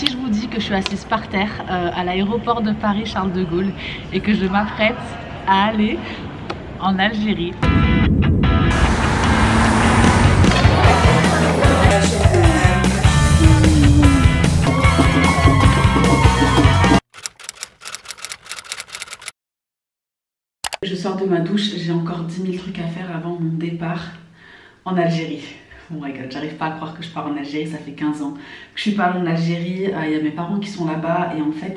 si je vous dis que je suis assise par terre à l'aéroport de Paris Charles de Gaulle et que je m'apprête à aller en Algérie. Je sors de ma douche, j'ai encore 10 000 trucs à faire avant mon départ en Algérie. Oh my god, j'arrive pas à croire que je pars en Algérie, ça fait 15 ans que je suis pas allée en Algérie. Il y a mes parents qui sont là-bas et en fait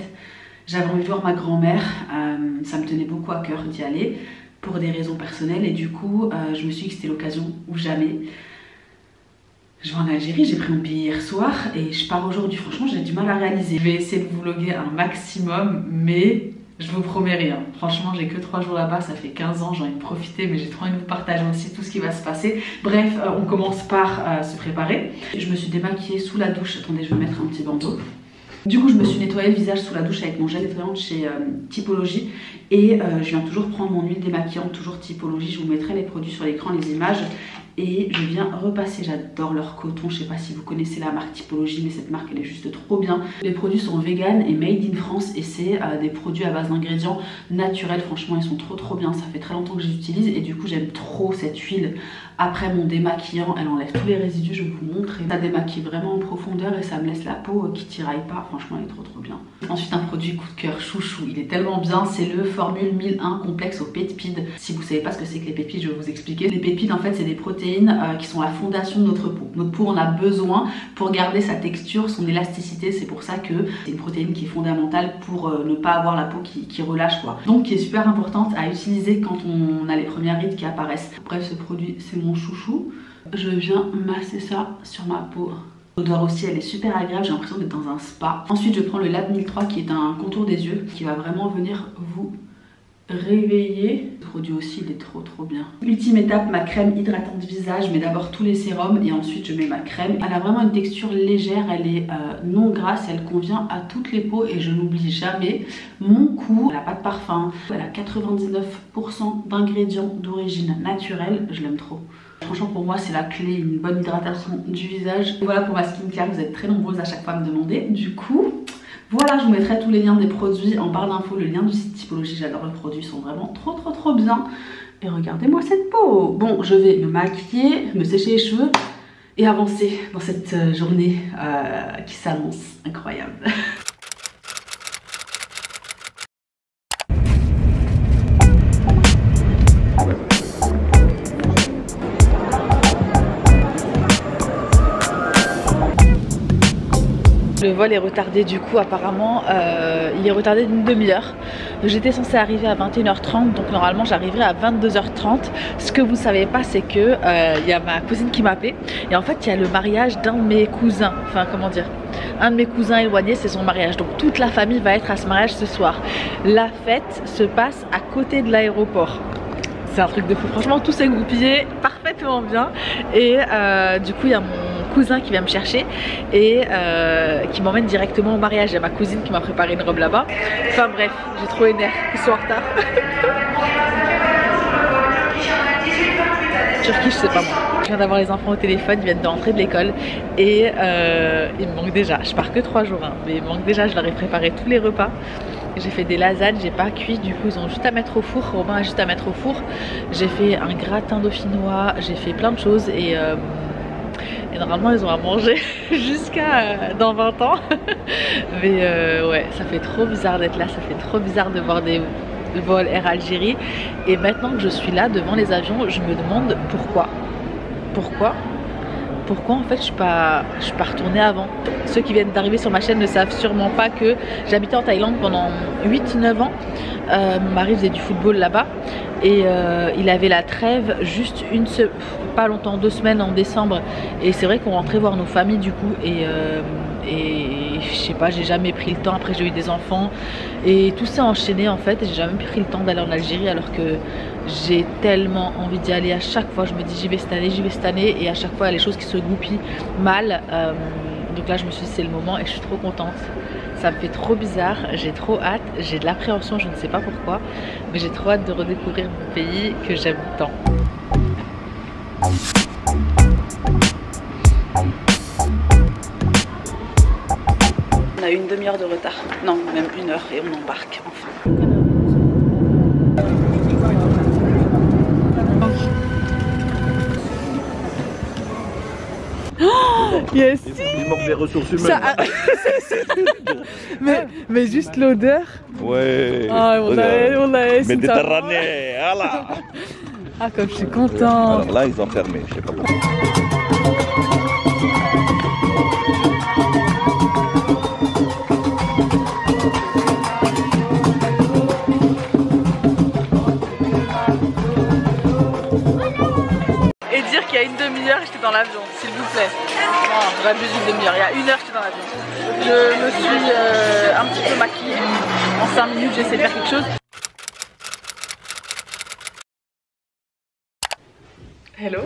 j'avais envie de voir ma grand-mère, ça me tenait beaucoup à cœur d'y aller pour des raisons personnelles et du coup je me suis dit que c'était l'occasion ou jamais. Je vais en Algérie, j'ai pris mon billet hier soir et je pars aujourd'hui. Franchement j'ai du mal à réaliser. Je vais essayer de vous vlogger un maximum mais je vous promets rien. Franchement j'ai que 3 jours là-bas, ça fait 15 ans, j'ai envie de profiter mais j'ai trop envie de vous partager aussi tout ce qui va se passer. Bref, on commence par se préparer. Je me suis démaquillée sous la douche, attendez je vais mettre un petit bandeau. Du coup je me suis nettoyé le visage sous la douche avec mon gel nettoyant chez Typologie et je viens toujours prendre mon huile démaquillante, toujours Typologie, je vous mettrai les produits sur l'écran, les images. Et je viens repasser, j'adore leur coton, je sais pas si vous connaissez la marque Typologie mais cette marque elle est juste trop bien. Les produits sont vegan et made in France et c'est des produits à base d'ingrédients naturels, franchement ils sont trop bien, ça fait très longtemps que je les utilise et du coup j'aime trop cette huile. Après mon démaquillant, elle enlève tous les résidus, je vais vous montrer. Ça démaquille vraiment en profondeur et ça me laisse la peau qui tiraille pas, franchement elle est trop bien. Ensuite un produit coup de cœur chouchou, il est tellement bien, c'est le Formule 1001 complexe aux pépides. Si vous savez pas ce que c'est que les pépides, je vais vous expliquer. Les pépides en fait c'est des protéines qui sont la fondation de notre peau. Notre peau en a besoin pour garder sa texture, son élasticité, c'est pour ça que c'est une protéine qui est fondamentale pour ne pas avoir la peau qui relâche quoi. Donc qui est super importante à utiliser quand on a les premières rides qui apparaissent. Bref ce produit c'est mon chouchou. Je viens masser ça sur ma peau. L'odeur aussi elle est super agréable, j'ai l'impression d'être dans un spa. Ensuite je prends le Lab 1003 qui est un contour des yeux qui va vraiment venir vous réveiller. Le produit aussi il est trop bien. Ultime étape, ma crème hydratante visage, mais d'abord tous les sérums et ensuite je mets ma crème. Elle a vraiment une texture légère, elle est non grasse, elle convient à toutes les peaux et je n'oublie jamais mon cou. Elle n'a pas de parfum, elle a 99% d'ingrédients d'origine naturelle, je l'aime trop. Franchement pour moi c'est la clé, une bonne hydratation du visage. Et voilà pour ma skincare, vous êtes très nombreuses à chaque fois à me demander. Du coup voilà, je vous mettrai tous les liens des produits en barre d'infos, le lien du site Typologie, j'adore les produits, ils sont vraiment trop bien. Et regardez-moi cette peau. Bon, je vais me maquiller, me sécher les cheveux et avancer dans cette journée qui s'annonce incroyable. Le vol est retardé du coup apparemment, il est retardé d'une demi-heure. J'étais censée arriver à 21h30 donc normalement j'arriverai à 22h30. Ce que vous ne savez pas c'est que il y a ma cousine qui m'a appelé et en fait il y a le mariage d'un de mes cousins, enfin comment dire, un de mes cousins éloignés, c'est son mariage. Donc toute la famille va être à ce mariage ce soir. La fête se passe à côté de l'aéroport. C'est un truc de fou, franchement tout s'est goupillé parfaitement bien et du coup il y a mon cousin qui vient me chercher et qui m'emmène directement au mariage. Il y a ma cousine qui m'a préparé une robe là-bas. Enfin bref, j'ai trop les nerfs, ils sont en retard. Turquie, je sais pas moi. Je viens d'avoir les enfants au téléphone, ils viennent de rentrer de l'école et il me manque déjà, je pars que 3 jours hein, mais il me manque déjà, je leur ai préparé tous les repas. J'ai fait des lasagnes, j'ai pas cuit, du coup ils ont juste à mettre au four, Robin a juste à mettre au four. J'ai fait un gratin dauphinois, j'ai fait plein de choses et normalement ils ont à manger jusqu'à dans 20 ans. Mais ouais, ça fait trop bizarre d'être là, ça fait trop bizarre de voir des vols Air Algérie. Et maintenant que je suis là devant les avions, je me demande pourquoi en fait je suis pas retournée avant. Ceux qui viennent d'arriver sur ma chaîne ne savent sûrement pas que j'habitais en Thaïlande pendant 8-9 ans. Mon mari faisait du football là-bas et il avait la trêve juste pas longtemps, 2 semaines en décembre et c'est vrai qu'on rentrait voir nos familles du coup et je sais pas, j'ai jamais pris le temps. Après j'ai eu des enfants et tout s'est enchaîné en fait et j'ai jamais pris le temps d'aller en Algérie alors que j'ai tellement envie d'y aller. À chaque fois je me dis j'y vais cette année et à chaque fois il y a les choses qui se goupillent mal. Donc là je me suis dit c'est le moment et je suis trop contente. Ça me fait trop bizarre, j'ai trop hâte, j'ai de l'appréhension, je ne sais pas pourquoi, mais j'ai trop hâte de redécouvrir mon pays que j'aime tant. a eu une demi-heure de retard. Non, même 1 heure et on embarque enfin. Oh, yes. Il manque des ressources humaines. mais juste l'odeur. Ouais. Ah, on a Méditerranée, voilà. Ah, comme je suis content. Alors là, ils ont fermé, je sais pas pourquoi. Et dire qu'il y a une demi-heure j'étais dans l'avion, s'il vous plaît. Non, j'abuse d'une demi-heure, il y a 1 heure j'étais dans l'avion. Je me suis un petit peu maquillée. En 5 minutes j'ai essayé de faire quelque chose. Hello.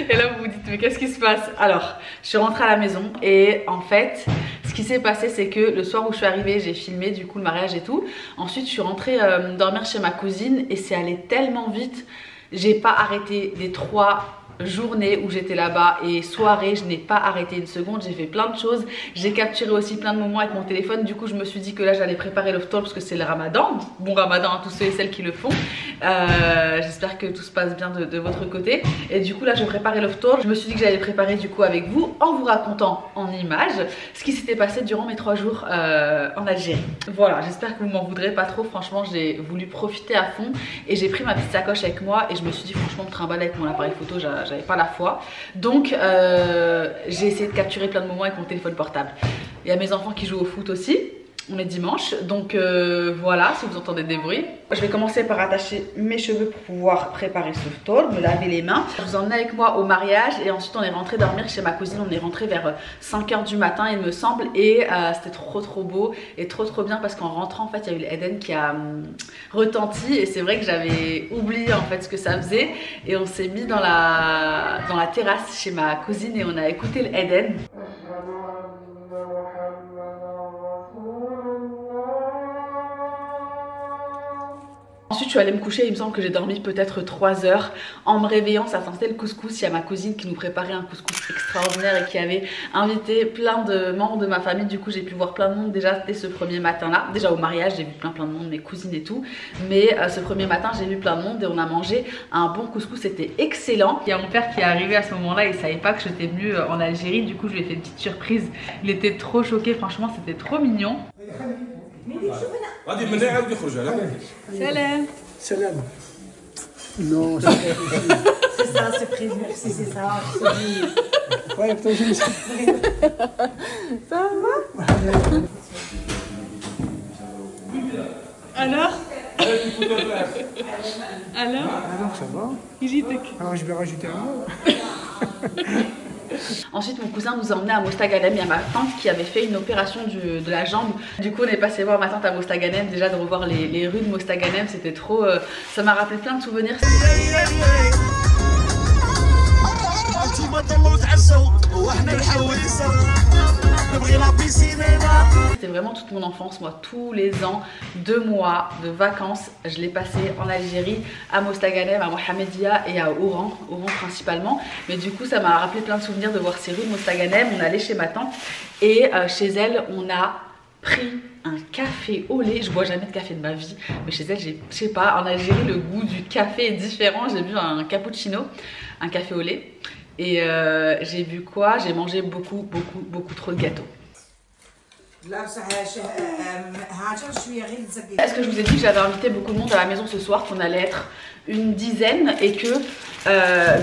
Et là vous vous dites mais qu'est-ce qui se passe? Alors je suis rentrée à la maison et en fait ce qui s'est passé c'est que le soir où je suis arrivée j'ai filmé du coup le mariage et tout. Ensuite je suis rentrée dormir chez ma cousine et c'est allé tellement vite. J'ai pas arrêté les 3 journées où j'étais là-bas et soirée, je n'ai pas arrêté une seconde, j'ai fait plein de choses, j'ai capturé aussi plein de moments avec mon téléphone. Du coup je me suis dit que là j'allais préparer le tour parce que c'est le ramadan. Bon ramadan à tous ceux et celles qui le font. J'espère que tout se passe bien de votre côté. Et du coup là je préparais le tour. Je me suis dit que j'allais préparer du coup avec vous en vous racontant en images ce qui s'était passé durant mes 3 jours en Algérie. Voilà, j'espère que vous m'en voudrez pas trop. Franchement j'ai voulu profiter à fond et j'ai pris ma petite sacoche avec moi et je me suis dit franchement me trimballer avec mon appareil photo j'avais pas la foi. Donc j'ai essayé de capturer plein de moments avec mon téléphone portable. Il y a mes enfants qui jouent au foot aussi. On est dimanche, donc voilà, si vous entendez des bruits. Je vais commencer par attacher mes cheveux pour pouvoir préparer ce tour, me laver les mains. Je vous emmène avec moi au mariage et ensuite on est rentré dormir chez ma cousine. On est rentré vers 5 h du matin il me semble et c'était trop beau et trop bien parce qu'en rentrant en fait il y a eu l'Eden qui a retenti et c'est vrai que j'avais oublié en fait ce que ça faisait et on s'est mis dans la terrasse chez ma cousine et on a écouté l'Eden. Ensuite je suis allée me coucher, il me semble que j'ai dormi peut-être 3 heures. En me réveillant ça sentait le couscous, il y a ma cousine qui nous préparait un couscous extraordinaire et qui avait invité plein de membres de ma famille. Du coup j'ai pu voir plein de monde déjà dès ce premier matin là. Déjà au mariage j'ai vu plein de monde, mes cousines et tout. Mais ce premier matin j'ai vu plein de monde et on a mangé un bon couscous, c'était excellent. Il y a mon père qui est arrivé à ce moment là, il savait pas que j'étais venue en Algérie. Du coup je lui ai fait une petite surprise, il était trop choqué, franchement c'était trop mignon. Salam. Salam. Non, c'est ça, c'est prévu, c'est ça. Ouais, toi, je me suis... Ça va? Alors? Alors, ça va? Alors, je vais rajouter un mot. Ensuite mon cousin nous a emmenés à Mostaganem. Il y a ma tante qui avait fait une opération de la jambe. Du coup on est passé voir ma tante à Mostaganem. Déjà de revoir les rues de Mostaganem c'était trop... ça m'a rappelé plein de souvenirs. C'était vraiment toute mon enfance, moi tous les ans, 2 mois de vacances, je l'ai passé en Algérie, à Mostaganem, à Mohamedia et à Oran principalement. Mais du coup ça m'a rappelé plein de souvenirs de voir ces rues de Mostaganem. On allait chez ma tante et chez elle on a pris un café au lait. Je bois jamais de café de ma vie, mais chez elle, je sais pas, en Algérie le goût du café est différent. J'ai bu un cappuccino, un café au lait. Et j'ai bu quoi? J'ai mangé beaucoup trop de gâteaux. Est-ce que je vous ai dit que j'avais invité beaucoup de monde à la maison ce soir, qu'on allait être une dizaine et que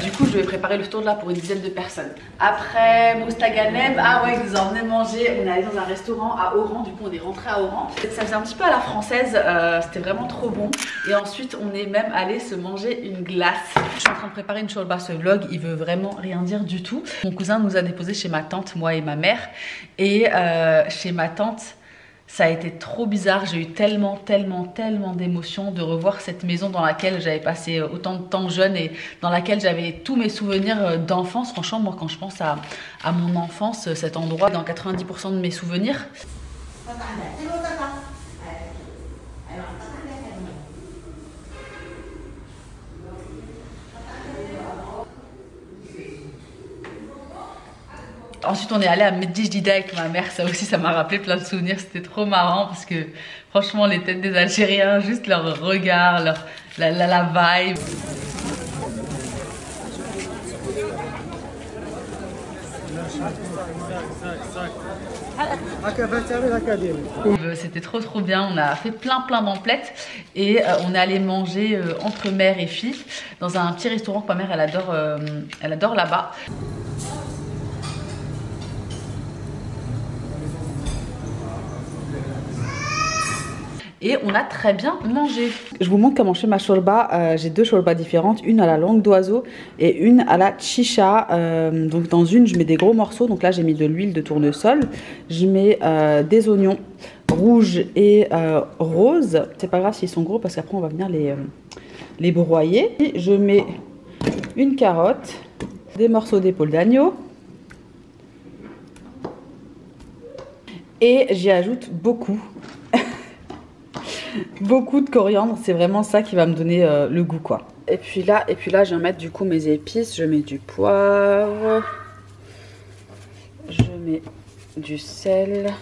du coup je vais préparer le tour de là pour une dizaine de personnes. Après Mostaganem, ah ouais, ils nous ont emmené manger, on est allé dans un restaurant à Oran, du coup on est rentré à Oran. Ça faisait un petit peu à la française, c'était vraiment trop bon. Et ensuite on est même allé se manger une glace. Je suis en train de préparer une shorba, ce vlog il veut vraiment rien dire du tout. Mon cousin nous a déposé chez ma tante, moi et ma mère. Et chez ma tante, ça a été trop bizarre, j'ai eu tellement d'émotions de revoir cette maison dans laquelle j'avais passé autant de temps jeune et dans laquelle j'avais tous mes souvenirs d'enfance. Franchement, moi quand je pense à mon enfance, cet endroit, dans 90% de mes souvenirs. Ensuite on est allé à Medjidida avec ma mère, ça aussi ça m'a rappelé plein de souvenirs, c'était trop marrant parce que franchement les têtes des Algériens, juste leur regard, la vibe. C'était trop bien, on a fait plein d'emplettes et on est allé manger entre mère et fille dans un petit restaurant que ma mère elle adore là-bas. Et on a très bien mangé. Je vous montre comment je fais ma shorba. J'ai deux shorbas différentes, une à la langue d'oiseau et une à la chicha. Donc dans une je mets des gros morceaux, donc là j'ai mis de l'huile de tournesol. Je mets des oignons rouges et roses. C'est pas grave s'ils sont gros parce qu'après on va venir les broyer. Et je mets une carotte, des morceaux d'épaule d'agneau. Et j'y ajoute beaucoup de coriandre, c'est vraiment ça qui va me donner le goût quoi. Et puis là je vais mettre du coup mes épices, je mets du poivre, je mets du sel.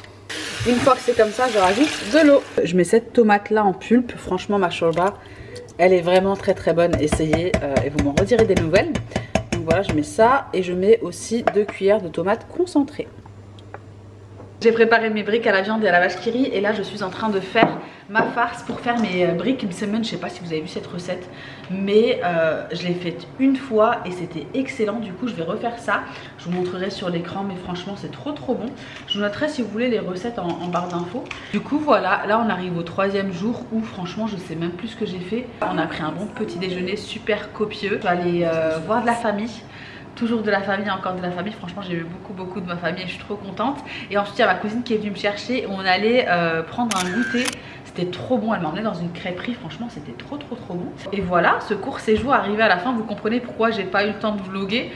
Une fois que c'est comme ça, je rajoute de l'eau. Je mets cette tomate là en pulpe, franchement ma shorba, elle est vraiment très bonne, essayez et vous m'en redirez des nouvelles. Donc voilà, je mets ça et je mets aussi 2 cuillères de tomates concentrées. J'ai préparé mes briques à la viande et à la vache qui rit et là je suis en train de faire ma farce pour faire mes briques msemen. Je sais pas si vous avez vu cette recette mais je l'ai faite une fois et c'était excellent. Du coup je vais refaire ça, je vous montrerai sur l'écran mais franchement c'est trop bon. Je vous noterai si vous voulez les recettes en barre d'infos. Du coup voilà, là on arrive au 3e jour où franchement je sais même plus ce que j'ai fait. On a pris un bon petit déjeuner super copieux. Je vais aller voir de la famille. Toujours de la famille, encore de la famille. Franchement j'ai eu beaucoup de ma famille et je suis trop contente. Et ensuite il y a ma cousine qui est venue me chercher et on allait prendre un goûter. C'était trop bon, elle m'a emmené dans une crêperie, franchement c'était trop bon. Et voilà, ce court séjour arrivé à la fin, vous comprenez pourquoi j'ai pas eu le temps de vlogger.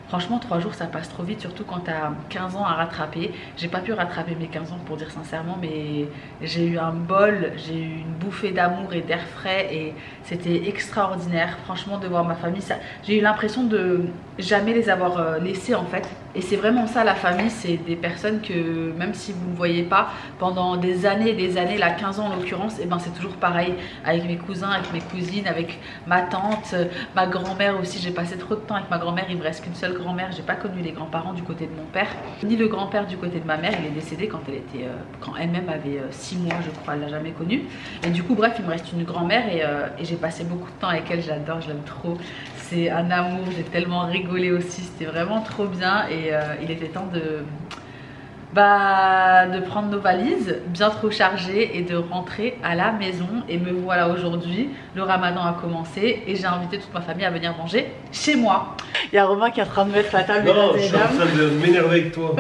Franchement 3 jours ça passe trop vite, surtout quand t'as 15 ans à rattraper. J'ai pas pu rattraper mes 15 ans pour dire sincèrement, mais j'ai eu un bol, j'ai eu une bouffée d'amour et d'air frais et c'était extraordinaire. Franchement de voir ma famille, j'ai eu l'impression de jamais les avoir laissés en fait. Et c'est vraiment ça la famille, c'est des personnes que même si vous ne voyez pas pendant des années, là 15 ans en l'occurrence, et ben c'est toujours pareil avec mes cousins, avec mes cousines, avec ma tante, ma grand-mère aussi. J'ai passé trop de temps avec ma grand-mère, il me reste qu'une seule grand-mère, j'ai pas connu les grands-parents du côté de mon père, ni le grand-père du côté de ma mère, il est décédé quand elle-même avait 6 mois je crois, elle l'a jamais connu. Et du coup bref il me reste une grand-mère et j'ai passé beaucoup de temps avec elle, j'adore, je l'aime trop. C'est un amour, j'ai tellement rigolé aussi, c'était vraiment trop bien et il était temps de prendre nos valises bien trop chargées et de rentrer à la maison. Et me voilà aujourd'hui, le ramadan a commencé et j'ai invité toute ma famille à venir manger chez moi. Il y a Romain qui est en train de mettre la table. Non, je suis en train de m'énerver avec toi.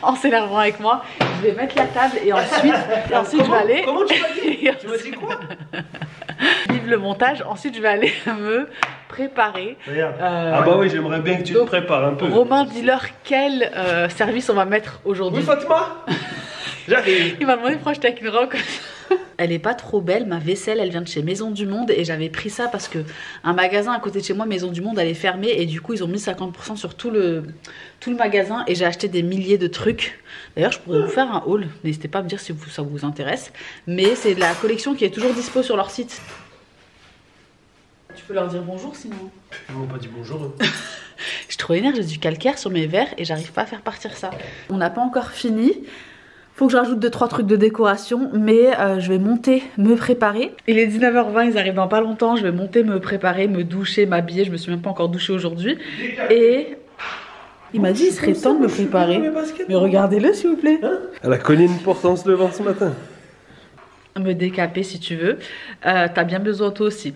En s'énervant avec moi, je vais mettre la table et ensuite je vais aller... Comment tu m'as dit? Tu m'as dit quoi? Vive le montage, ensuite je vais aller me préparer. Ah bah oui, j'aimerais bien que tu te prépares un peu. Romain, dis-leur quel service on va mettre aujourd'hui. Oui Fatima. J'arrive. Il m'a demandé pourquoi j'étais avec une robe comme ça. Elle est pas trop belle, ma vaisselle elle vient de chez Maison du Monde et j'avais pris ça parce que un magasin à côté de chez moi, Maison du Monde, elle est fermée et du coup ils ont mis 50% sur tout le magasin et j'ai acheté des milliers de trucs. D'ailleurs je pourrais vous faire un haul, n'hésitez pas à me dire si ça vous intéresse, mais c'est de la collection qui est toujours dispo sur leur site. Tu peux leur dire bonjour sinon. Ils m'ont pas dit bonjour. Je suis trop énervée, j'ai du calcaire sur mes verres et j'arrive pas à faire partir ça. On n'a pas encore fini. Faut que je rajoute 2-3 trucs de décoration, mais je vais monter, me préparer. Il est 19h20, ils arrivent dans pas longtemps. Je vais monter, me préparer, me doucher, m'habiller. Je me suis même pas encore douchée aujourd'hui. Et il m'a dit il serait temps de me préparer. Mais regardez-le s'il vous plaît. Hein? Elle a cogné une porte en se levant ce matin. Me décaper si tu veux. T'as bien besoin toi aussi.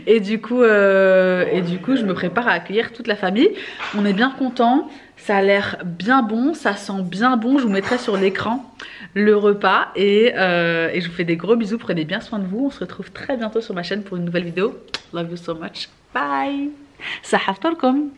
Et du coup, je me prépare à accueillir toute la famille. On est bien contents. Ça a l'air bien bon, ça sent bien bon. Je vous mettrai sur l'écran le repas et je vous fais des gros bisous. Prenez bien soin de vous. On se retrouve très bientôt sur ma chaîne pour une nouvelle vidéo. Love you so much. Bye. Sahaftalkom.